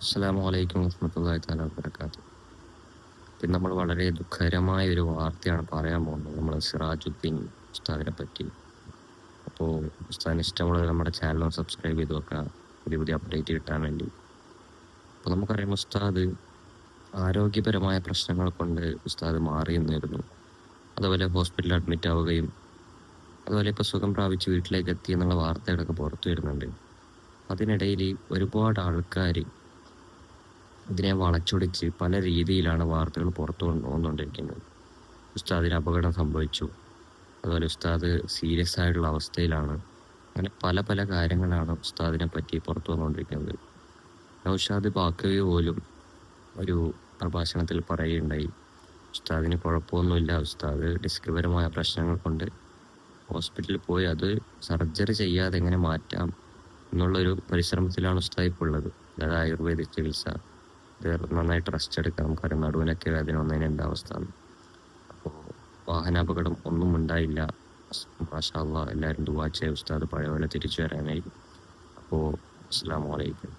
അസ്സലാമു അലൈക്കും വറഹ്മത്തുള്ളാഹി തആല വബറകാതുഹു. പിന്നെ നമ്മൾ വളരെ ദുഃഖകരമായ ഒരു വാർത്തയാണ് പറയാൻ പോകുന്നത്. നമ്മൾ സിറാജുദ്ദീൻ ഉസ്താദിനെ പറ്റി. അപ്പോൾ ഉസ്താദിന് ഇഷ്ടമുള്ളത് നമ്മുടെ ചാനൽ സബ്സ്ക്രൈബ് ചെയ്ത് വെക്കുക, പുതിയ പുതിയ അപ്ഡേറ്റ് കിട്ടാൻ വേണ്ടി. അപ്പോൾ നമുക്കറിയാം, ഉസ്താദ് ആരോഗ്യപരമായ പ്രശ്നങ്ങൾ കൊണ്ട് ഉസ്താദ് മാറി നിന്നിരുന്നു. അതുപോലെ ഹോസ്പിറ്റലിൽ അഡ്മിറ്റ് ആവുകയും അതുപോലെ ഇപ്പോൾ സുഖം പ്രാപിച്ച് വീട്ടിലേക്ക് എത്തി എന്നുള്ള വാർത്തകളൊക്കെ പുറത്തു വരുന്നുണ്ട്. അതിനിടയിൽ ഒരുപാട് ആൾക്കാർ ഇതിനെ വളച്ചൊടിച്ച് പല രീതിയിലാണ് വാർത്തകൾ പുറത്തു കൊണ്ടുവന്നുകൊണ്ടിരിക്കുന്നത്. ഉസ്താദിന് അപകടം സംഭവിച്ചു, അതുപോലെ ഉസ്താദ് സീരിയസ് ആയിട്ടുള്ള അവസ്ഥയിലാണ്, അങ്ങനെ പല പല കാര്യങ്ങളാണ് ഉസ്താദിനെ പറ്റി പുറത്തു വന്നുകൊണ്ടിരിക്കുന്നത്. നൗഷാദ് ബാക്കവി പോലും ഒരു പ്രഭാഷണത്തിൽ പറയുകയുണ്ടായി, ഉസ്താദിന് കുഴപ്പമൊന്നുമില്ല, ഉസ്താദ് ഡിസ്ക്പരമായ പ്രശ്നങ്ങൾ കൊണ്ട് ഹോസ്പിറ്റലിൽ പോയി അത് സർജറി ചെയ്യാതെ എങ്ങനെ മാറ്റാം എന്നുള്ളൊരു പരിശ്രമത്തിലാണ് ഉസ്താദ് ഇപ്പോൾ ഉള്ളത്. അതായത് ആയുർവേദിക് ചികിത്സ, നന്നായിട്ട് റെസ്റ്റ് എടുക്കാം, നമുക്കറിയാം നടുവിനൊക്കെ വേദന വന്നതിന് എന്താ അവസ്ഥ. അപ്പോൾ വാഹനാപകടം ഒന്നും ഉണ്ടായില്ല, മാഷാ അല്ലാഹ്. എല്ലാവരും ദുആ ചെയ്യുക ഉസ്താദ് പഴയ പോലെ തിരിച്ചു വരാനായി. അപ്പോൾ അസ്സലാമു അലൈക്കും.